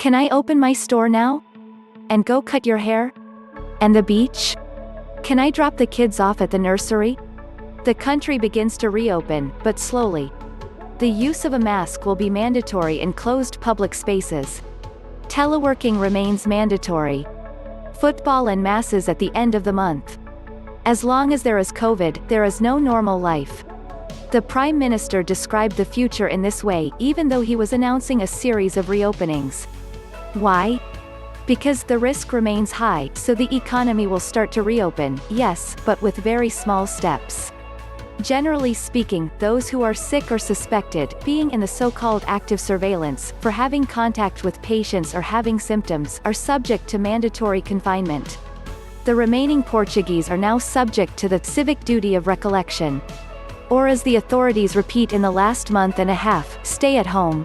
Can I open my store now? And go cut your hair? And the beach? Can I drop the kids off at the nursery? The country begins to reopen, but slowly. The use of a mask will be mandatory in closed public spaces. Teleworking remains mandatory. Football and masses at the end of the month. As long as there is COVID, there is no normal life. The Prime Minister described the future in this way, even though he was announcing a series of reopenings. Why? Because the risk remains high, so the economy will start to reopen, yes, but with very small steps. Generally speaking, those who are sick or suspected, being in the so-called active surveillance, for having contact with patients or having symptoms, are subject to mandatory confinement. The remaining Portuguese are now subject to the civic duty of recollection. Or as the authorities repeat in the last month and a half, stay at home.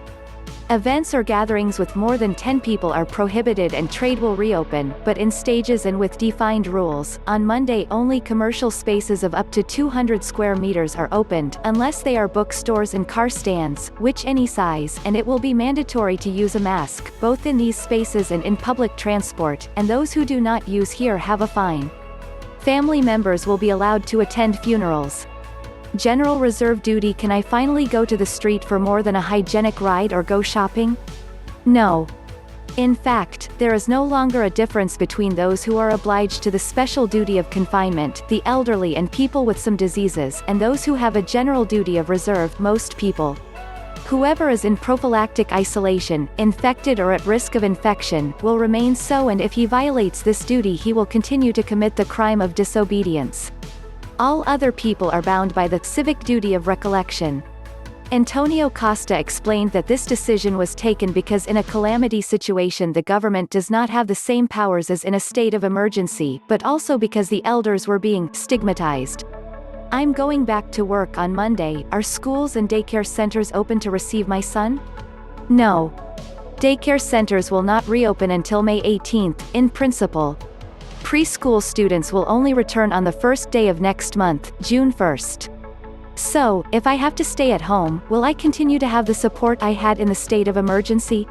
Events or gatherings with more than 10 people are prohibited and trade will reopen, but in stages and with defined rules. On Monday only commercial spaces of up to 200 square meters are opened, unless they are bookstores and car stands, which any size, and it will be mandatory to use a mask, both in these spaces and in public transport, and those who do not use here have a fine. Family members will be allowed to attend funerals. General reserve duty. Can I finally go to the street for more than a hygienic ride or go shopping? No. In fact, there is no longer a difference between those who are obliged to the special duty of confinement, the elderly and people with some diseases, and those who have a general duty of reserve, most people. Whoever is in prophylactic isolation, infected or at risk of infection, will remain so, and if he violates this duty he will continue to commit the crime of disobedience. All other people are bound by the civic duty of recollection. Antonio Costa explained that this decision was taken because in a calamity situation the government does not have the same powers as in a state of emergency, but also because the elders were being stigmatized. I'm going back to work on Monday. Are schools and daycare centers open to receive my son? No. Daycare centers will not reopen until May 18th, in principle. Preschool students will only return on the first day of next month, June 1st. So, if I have to stay at home, will I continue to have the support I had in the state of emergency?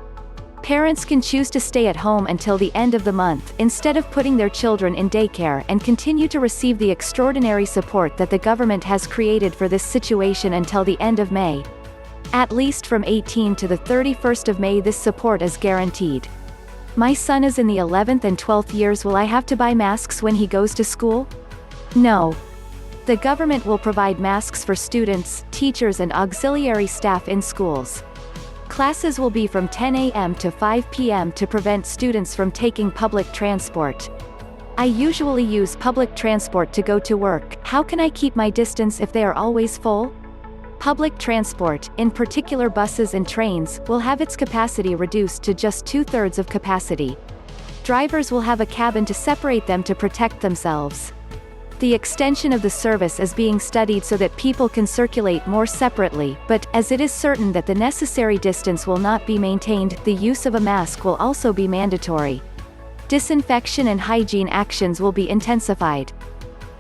Parents can choose to stay at home until the end of the month, instead of putting their children in daycare, and continue to receive the extraordinary support that the government has created for this situation until the end of May. At least from 18 to the 31st of May this support is guaranteed. My son is in the 11th and 12th years. Will I have to buy masks when he goes to school? No. The government will provide masks for students, teachers and auxiliary staff in schools. Classes will be from 10 a.m. to 5 p.m. to prevent students from taking public transport. I usually use public transport to go to work. How can I keep my distance if they are always full? Public transport, in particular buses and trains, will have its capacity reduced to just 2/3 of capacity. Drivers will have a cabin to separate them to protect themselves. The extension of the service is being studied so that people can circulate more separately, but, as it is certain that the necessary distance will not be maintained, the use of a mask will also be mandatory. Disinfection and hygiene actions will be intensified.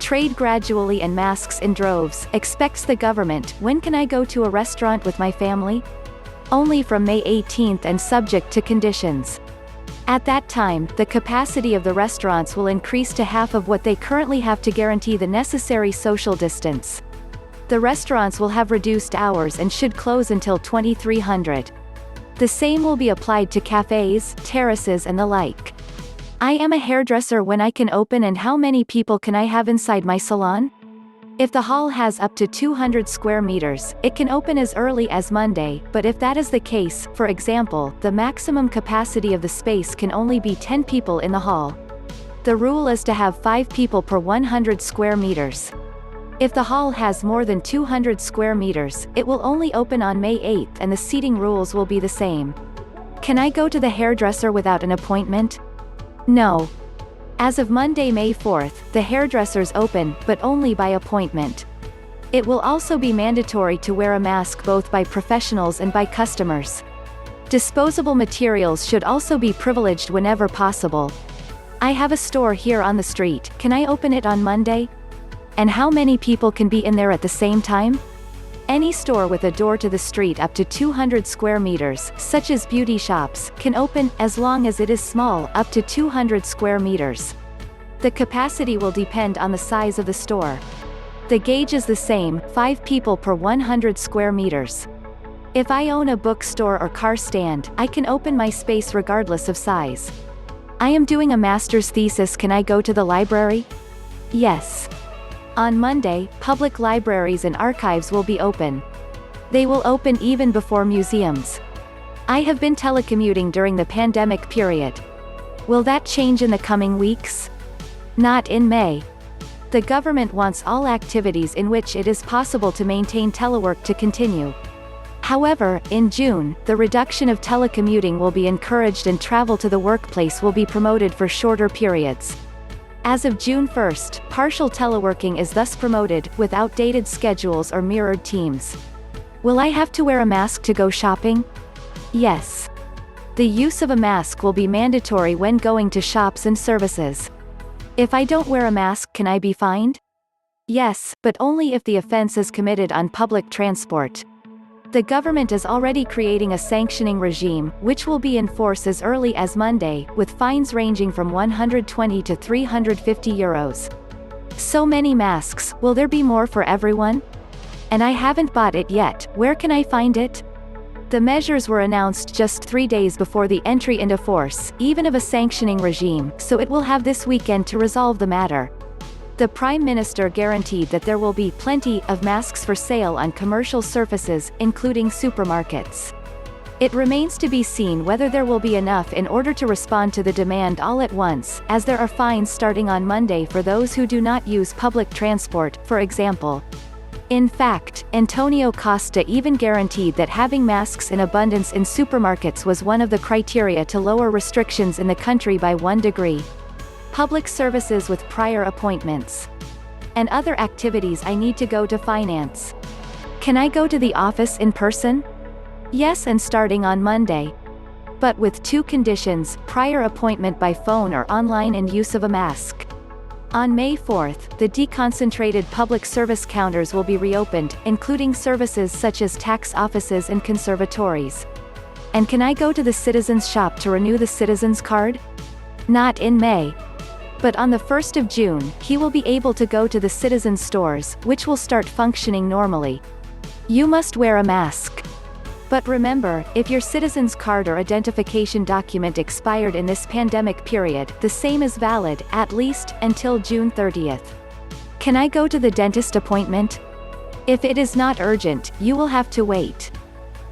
Trade gradually and masks in droves, expects the government. When can I go to a restaurant with my family? Only from May 18th and subject to conditions. At that time, the capacity of the restaurants will increase to half of what they currently have to guarantee the necessary social distance. The restaurants will have reduced hours and should close until 2300. The same will be applied to cafes, terraces and the like. I am a hairdresser. When I can open, and how many people can I have inside my salon? If the hall has up to 200 square meters, it can open as early as Monday, but if that is the case, for example, the maximum capacity of the space can only be 10 people in the hall. The rule is to have 5 people per 100 square meters. If the hall has more than 200 square meters, it will only open on May 8th and the seating rules will be the same. Can I go to the hairdresser without an appointment? No. As of Monday, May 4th, the hairdressers open, but only by appointment. It will also be mandatory to wear a mask both by professionals and by customers. Disposable materials should also be privileged whenever possible. I have a store here on the street. Can I open it on Monday? And how many people can be in there at the same time? Any store with a door to the street up to 200 square meters, such as beauty shops, can open, as long as it is small, up to 200 square meters. The capacity will depend on the size of the store. The gauge is the same, 5 people per 100 square meters. If I own a bookstore or car stand, I can open my space regardless of size. I am doing a master's thesis. Can I go to the library? Yes. On Monday, public libraries and archives will be open. They will open even before museums. I have been telecommuting during the pandemic period. Will that change in the coming weeks? Not in May. The government wants all activities in which it is possible to maintain telework to continue. However, in June, the reduction of telecommuting will be encouraged and travel to the workplace will be promoted for shorter periods. As of June 1st, partial teleworking is thus promoted, with outdated schedules or mirrored teams. Will I have to wear a mask to go shopping? Yes. The use of a mask will be mandatory when going to shops and services. If I don't wear a mask, can I be fined? Yes, but only if the offense is committed on public transport. The government is already creating a sanctioning regime, which will be in force as early as Monday, with fines ranging from 120 to 350 euros. So many masks, will there be more for everyone? And I haven't bought it yet, where can I find it? The measures were announced just 3 days before the entry into force, even of a sanctioning regime, so it will have this weekend to resolve the matter. The Prime Minister guaranteed that there will be plenty of masks for sale on commercial surfaces, including supermarkets. It remains to be seen whether there will be enough in order to respond to the demand all at once, as there are fines starting on Monday for those who do not use public transport, for example. In fact, Antonio Costa even guaranteed that having masks in abundance in supermarkets was one of the criteria to lower restrictions in the country by 1 degree. Public services with prior appointments. And other activities I need to go to finance. Can I go to the office in person? Yes, and starting on Monday. But with 2 conditions: prior appointment by phone or online and use of a mask. On May 4th, the deconcentrated public service counters will be reopened, including services such as tax offices and conservatories. And can I go to the citizens' shop to renew the citizens' card? Not in May. But on the 1st of June, he will be able to go to the citizen stores, which will start functioning normally. You must wear a mask. But remember, if your citizen's card or identification document expired in this pandemic period, the same is valid, at least, until June 30th. Can I go to the dentist appointment? If it is not urgent, you will have to wait.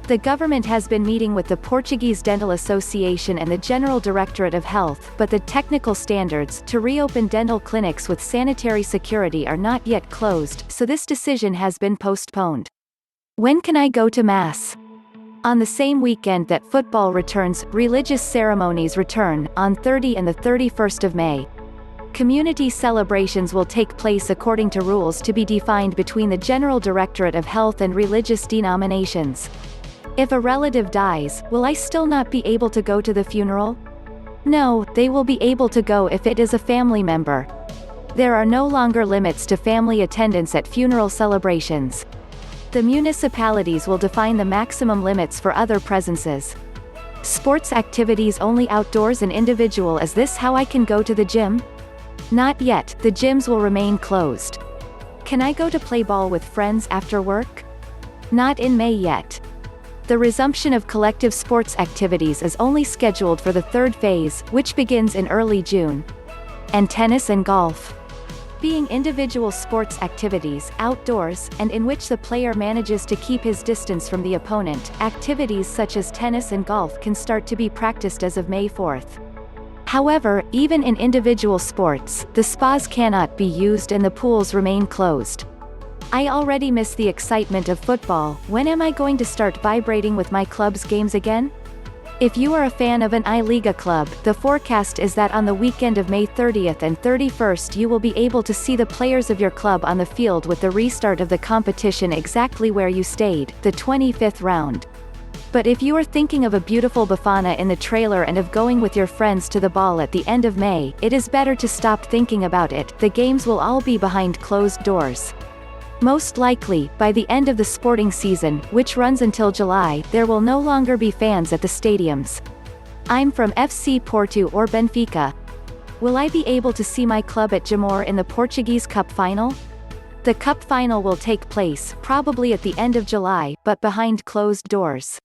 The government has been meeting with the Portuguese Dental Association and the General Directorate of Health, but the technical standards to reopen dental clinics with sanitary security are not yet closed, so this decision has been postponed. When can I go to Mass? On the same weekend that football returns, religious ceremonies return, on 30 and the 31st of May. Community celebrations will take place according to rules to be defined between the General Directorate of Health and religious denominations. If a relative dies, will I still not be able to go to the funeral? No, they will be able to go if it is a family member. There are no longer limits to family attendance at funeral celebrations. The municipalities will define the maximum limits for other presences. Sports activities only outdoors and individual. Is this how I can go to the gym? Not yet, the gyms will remain closed. Can I go to play ball with friends after work? Not in May yet. The resumption of collective sports activities is only scheduled for the 3rd phase, which begins in early June. And tennis and golf. Being individual sports activities, outdoors, and in which the player manages to keep his distance from the opponent, activities such as tennis and golf can start to be practiced as of May 4th. However, even in individual sports, the spas cannot be used and the pools remain closed. I already miss the excitement of football. When am I going to start vibrating with my club's games again? If you are a fan of an I-Liga club, the forecast is that on the weekend of May 30th and 31st you will be able to see the players of your club on the field with the restart of the competition exactly where you stayed, the 25th round. But if you are thinking of a beautiful Bafana in the trailer and of going with your friends to the ball at the end of May, it is better to stop thinking about it. The games will all be behind closed doors. Most likely, by the end of the sporting season, which runs until July, there will no longer be fans at the stadiums. I'm from FC Porto or Benfica. Will I be able to see my club at Jamor in the Portuguese Cup final? The Cup final will take place, probably at the end of July, but behind closed doors.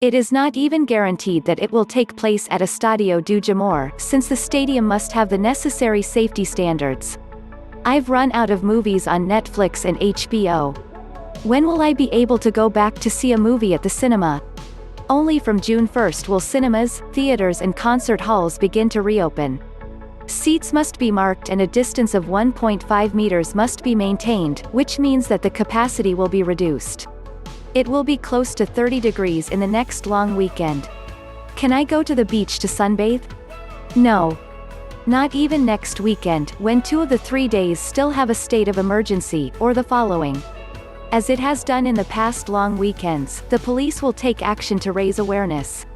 It is not even guaranteed that it will take place at Estadio do Jamor, since the stadium must have the necessary safety standards. I've run out of movies on Netflix and HBO. When will I be able to go back to see a movie at the cinema? Only from June 1st will cinemas, theaters and concert halls begin to reopen. Seats must be marked and a distance of 1.5 meters must be maintained, which means that the capacity will be reduced. It will be close to 30 degrees in the next long weekend. Can I go to the beach to sunbathe? No. Not even next weekend, when 2 of the 3 days still have a state of emergency, or the following. As it has done in the past long weekends, the police will take action to raise awareness.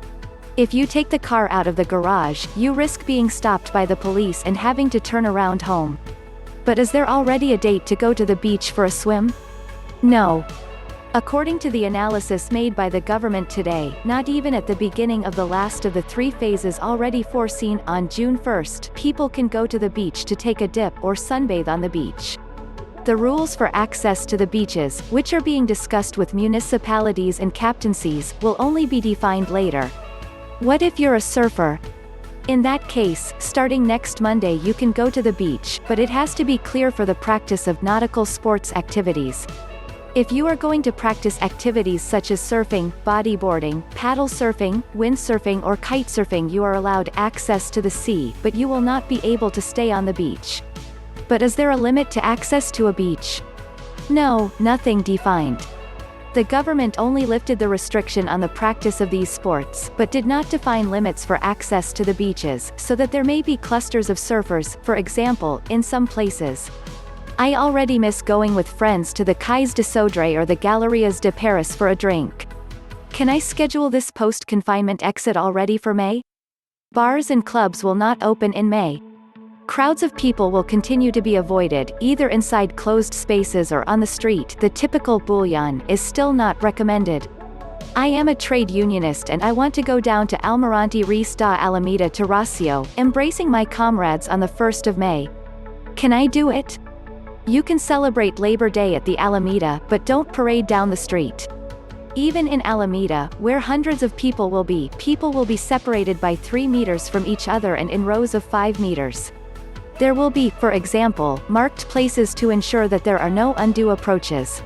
If you take the car out of the garage, you risk being stopped by the police and having to turn around home. But is there already a date to go to the beach for a swim? No. According to the analysis made by the government today, not even at the beginning of the last of the 3 phases already foreseen, on June 1st, people can go to the beach to take a dip or sunbathe on the beach. The rules for access to the beaches, which are being discussed with municipalities and captaincies, will only be defined later. What if you're a surfer? In that case, starting next Monday you can go to the beach, but it has to be clear for the practice of nautical sports activities. If you are going to practice activities such as surfing, bodyboarding, paddle surfing, windsurfing or kitesurfing, you are allowed access to the sea, but you will not be able to stay on the beach. But is there a limit to access to a beach? No, nothing defined. The government only lifted the restriction on the practice of these sports, but did not define limits for access to the beaches, so that there may be clusters of surfers, for example, in some places. I already miss going with friends to the Quais de Sodré or the Galeries de Paris for a drink. Can I schedule this post-confinement exit already for May? Bars and clubs will not open in May. Crowds of people will continue to be avoided, either inside closed spaces or on the street. The typical bouillon is still not recommended. I am a trade unionist and I want to go down to Almirante Reis da Alameda to Rocio, embracing my comrades on the 1st of May. Can I do it? You can celebrate Labor Day at the Alameda, but don't parade down the street. Even in Alameda, where hundreds of people will be separated by 3 meters from each other and in rows of 5 meters. There will be, for example, marked places to ensure that there are no undue approaches.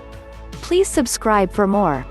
Please subscribe for more.